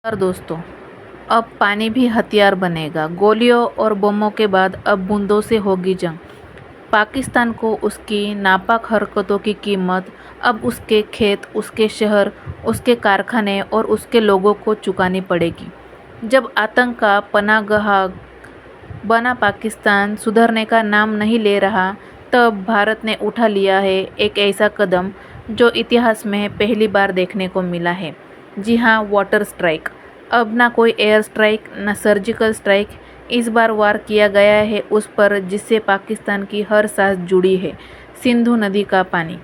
और दोस्तों, अब पानी भी हथियार बनेगा। गोलियों और बमों के बाद अब बूंदों से होगी जंग। पाकिस्तान को उसकी नापाक हरकतों की कीमत अब उसके खेत, उसके शहर, उसके कारखाने और उसके लोगों को चुकानी पड़ेगी। जब आतंक का पनाहगाह बना पाकिस्तान सुधरने का नाम नहीं ले रहा, तब भारत ने उठा लिया है एक ऐसा कदम जो इतिहास में पहली बार देखने को मिला है। जी हाँ, वाटर स्ट्राइक। अब ना कोई एयर स्ट्राइक, ना सर्जिकल स्ट्राइक। इस बार वार किया गया है उस पर जिससे पाकिस्तान की हर सांस जुड़ी है, सिंधु नदी का पानी।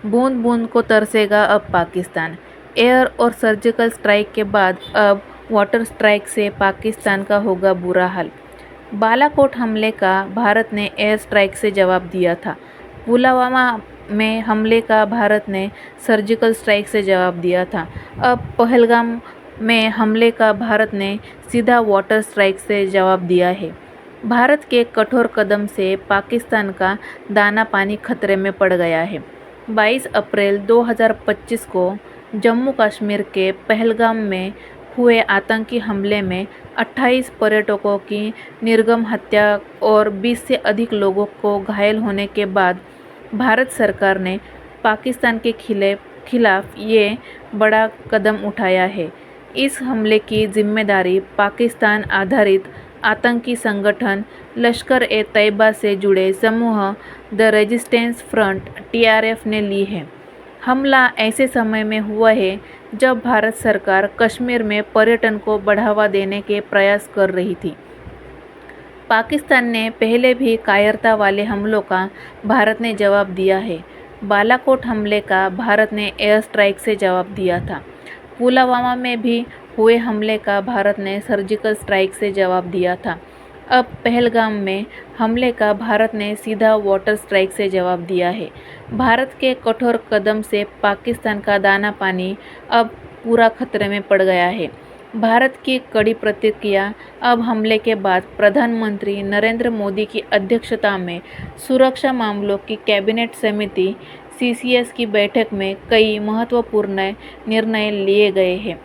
बूंद बूंद को तरसेगा अब पाकिस्तान। एयर और सर्जिकल स्ट्राइक के बाद अब वाटर स्ट्राइक से पाकिस्तान का होगा बुरा हाल। बालाकोट हमले का भारत ने एयर स्ट्राइक से जवाब दिया था। पुलवामा में हमले का भारत ने सर्जिकल स्ट्राइक से जवाब दिया था। अब पहलगाम में हमले का भारत ने सीधा वाटर स्ट्राइक से जवाब दिया है। भारत के कठोर कदम से पाकिस्तान का दाना पानी खतरे में पड़ गया है। 22 अप्रैल 2025 को जम्मू कश्मीर के पहलगाम में हुए आतंकी हमले में 28 पर्यटकों की निर्मम हत्या और 20 से अधिक लोगों को घायल होने के बाद भारत सरकार ने पाकिस्तान के खिलाफ ये बड़ा कदम उठाया है। इस हमले की जिम्मेदारी पाकिस्तान आधारित आतंकी संगठन लश्कर-ए-तैयबा से जुड़े समूह द रेजिस्टेंस फ्रंट (TRF) ने ली है। हमला ऐसे समय में हुआ है जब भारत सरकार कश्मीर में पर्यटन को बढ़ावा देने के प्रयास कर रही थी। पाकिस्तान ने पहले भी कायरता वाले हमलों का भारत ने जवाब दिया है। बालाकोट हमले का भारत ने एयर स्ट्राइक से जवाब दिया था। पुलवामा में भी हुए हमले का भारत ने सर्जिकल स्ट्राइक से जवाब दिया था। अब पहलगाम में हमले का भारत ने सीधा वाटर स्ट्राइक से जवाब दिया है। भारत के कठोर कदम से पाकिस्तान का दाना पानी अब पूरा खतरे में पड़ गया है। भारत की कड़ी प्रतिक्रिया। अब हमले के बाद प्रधानमंत्री नरेंद्र मोदी की अध्यक्षता में सुरक्षा मामलों की कैबिनेट समिति (CCS) की बैठक में कई महत्वपूर्ण निर्णय लिए गए हैं।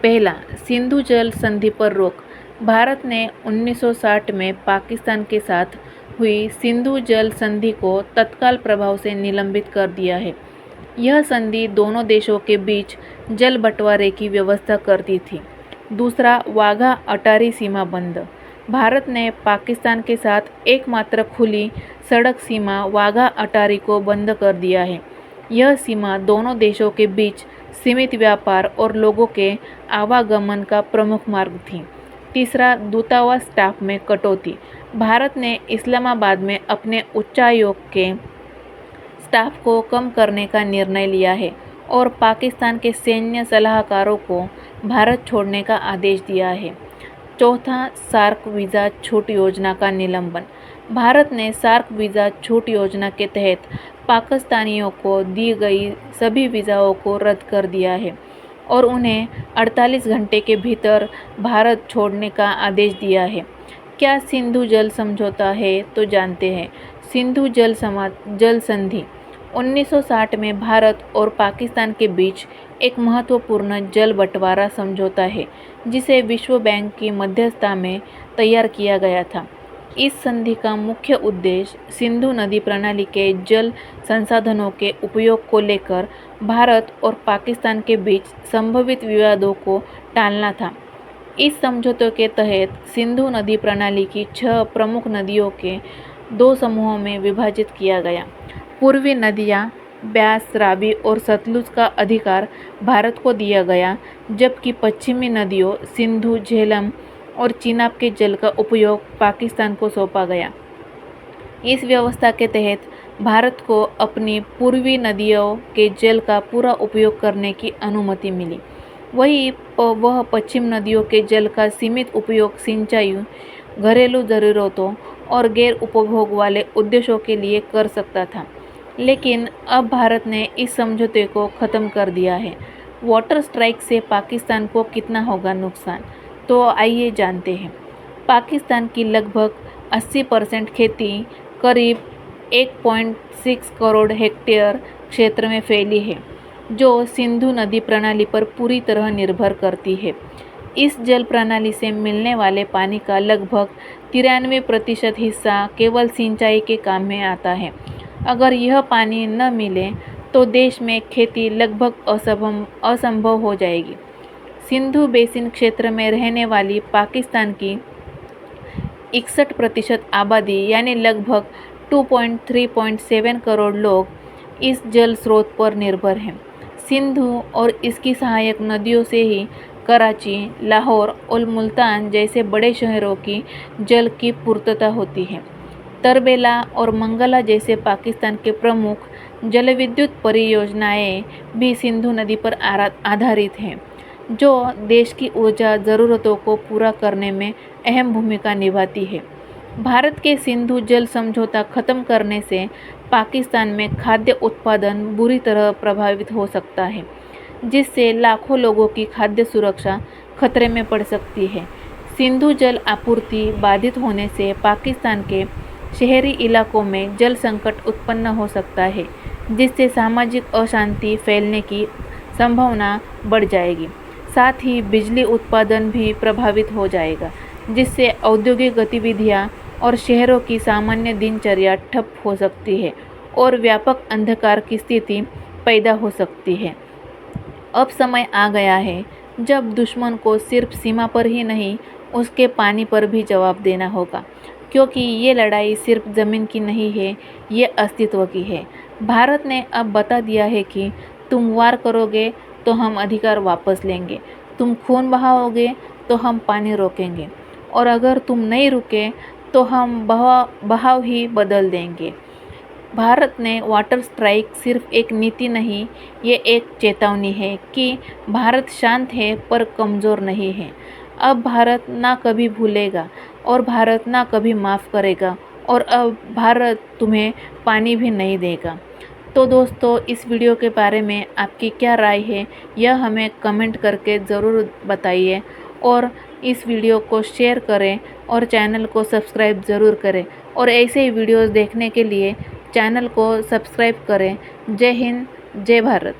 पहला, सिंधु जल संधि पर रोक। भारत ने 1960 में पाकिस्तान के साथ हुई सिंधु जल संधि को तत्काल प्रभाव से निलंबित कर दिया है। यह संधि दोनों देशों के बीच जल बंटवारे की व्यवस्था करती थी। दूसरा, वाघा अटारी सीमा बंद। भारत ने पाकिस्तान के साथ एकमात्र खुली सड़क सीमा वाघा अटारी को बंद कर दिया है। यह सीमा दोनों देशों के बीच सीमित व्यापार और लोगों के आवागमन का प्रमुख मार्ग थी। तीसरा, दूतावास स्टाफ में कटौती। भारत ने इस्लामाबाद में अपने उच्चायोग के स्टाफ को कम करने का निर्णय लिया है और पाकिस्तान के सैन्य सलाहकारों को भारत छोड़ने का आदेश दिया है। चौथा, सार्क वीज़ा छूट योजना का निलंबन। भारत ने सार्क वीज़ा छूट योजना के तहत पाकिस्तानियों को दी गई सभी वीज़ाओं को रद्द कर दिया है और उन्हें 48 घंटे के भीतर भारत छोड़ने का आदेश दिया है। क्या सिंधु जल समझौता है, तो जानते हैं। सिंधु जल संधि 1960 में भारत और पाकिस्तान के बीच एक महत्वपूर्ण जल बंटवारा समझौता है जिसे विश्व बैंक की मध्यस्थता में तैयार किया गया था। इस संधि का मुख्य उद्देश्य सिंधु नदी प्रणाली के जल संसाधनों के उपयोग को लेकर भारत और पाकिस्तान के बीच संभावित विवादों को टालना था। इस समझौते के तहत सिंधु नदी प्रणाली की 6 प्रमुख नदियों के 2 समूहों में विभाजित किया गया। पूर्वी नदियाँ ब्यास, रावी और सतलुज का अधिकार भारत को दिया गया, जबकि पश्चिमी नदियों सिंधु, झेलम और चिनाब के जल का उपयोग पाकिस्तान को सौंपा गया। इस व्यवस्था के तहत भारत को अपनी पूर्वी नदियों के जल का पूरा उपयोग करने की अनुमति मिली। वह पश्चिम नदियों के जल का सीमित उपयोग सिंचाई, घरेलू ज़रूरतों और गैर उपभोग वाले उद्देश्यों के लिए कर सकता था। लेकिन अब भारत ने इस समझौते को ख़त्म कर दिया है। वाटर स्ट्राइक से पाकिस्तान को कितना होगा नुकसान, तो आइए जानते हैं। पाकिस्तान की लगभग 80% खेती करीब 1.6 करोड़ हेक्टेयर क्षेत्र में फैली है। जो सिंधु नदी प्रणाली पर पूरी तरह निर्भर करती है। इस जल प्रणाली से मिलने वाले पानी का लगभग 93% हिस्सा केवल सिंचाई के काम में आता है। अगर यह पानी न मिले तो देश में खेती लगभग असंभव हो जाएगी। सिंधु बेसिन क्षेत्र में रहने वाली पाकिस्तान की 61% आबादी यानी लगभग 2.3.7 करोड़ लोग इस जल स्रोत पर निर्भर हैं। सिंधु और इसकी सहायक नदियों से ही कराची, लाहौर और मुल्तान जैसे बड़े शहरों की जल की पूर्तता होती है। तरबेला और मंगला जैसे पाकिस्तान के प्रमुख जलविद्युत परियोजनाएं भी सिंधु नदी पर आधारित हैं, जो देश की ऊर्जा ज़रूरतों को पूरा करने में अहम भूमिका निभाती है। भारत के सिंधु जल समझौता खत्म करने से पाकिस्तान में खाद्य उत्पादन बुरी तरह प्रभावित हो सकता है, जिससे लाखों लोगों की खाद्य सुरक्षा खतरे में पड़ सकती है। सिंधु जल आपूर्ति बाधित होने से पाकिस्तान के शहरी इलाकों में जल संकट उत्पन्न हो सकता है, जिससे सामाजिक अशांति फैलने की संभावना बढ़ जाएगी। साथ ही बिजली उत्पादन भी प्रभावित हो जाएगा, जिससे औद्योगिक गतिविधियां और शहरों की सामान्य दिनचर्या ठप हो सकती है और व्यापक अंधकार की स्थिति पैदा हो सकती है। अब समय आ गया है जब दुश्मन को सिर्फ सीमा पर ही नहीं, उसके पानी पर भी जवाब देना होगा, क्योंकि ये लड़ाई सिर्फ ज़मीन की नहीं है, ये अस्तित्व की है। भारत ने अब बता दिया है कि तुम वार करोगे तो हम अधिकार वापस लेंगे, तुम खून बहाओगे तो हम पानी रोकेंगे, और अगर तुम नहीं रुके तो हम बहाव ही बदल देंगे। भारत ने वाटर स्ट्राइक सिर्फ एक नीति नहीं, ये एक चेतावनी है कि भारत शांत है पर कमज़ोर नहीं है। अब भारत ना कभी भूलेगा और भारत ना कभी माफ़ करेगा, और अब भारत तुम्हें पानी भी नहीं देगा। तो दोस्तों, इस वीडियो के बारे में आपकी क्या राय है, यह हमें कमेंट करके ज़रूर बताइए, और इस वीडियो को शेयर करें और चैनल को सब्सक्राइब ज़रूर करें, और ऐसे ही वीडियोज़ देखने के लिए चैनल को सब्सक्राइब करें। जय हिंद, जय भारत।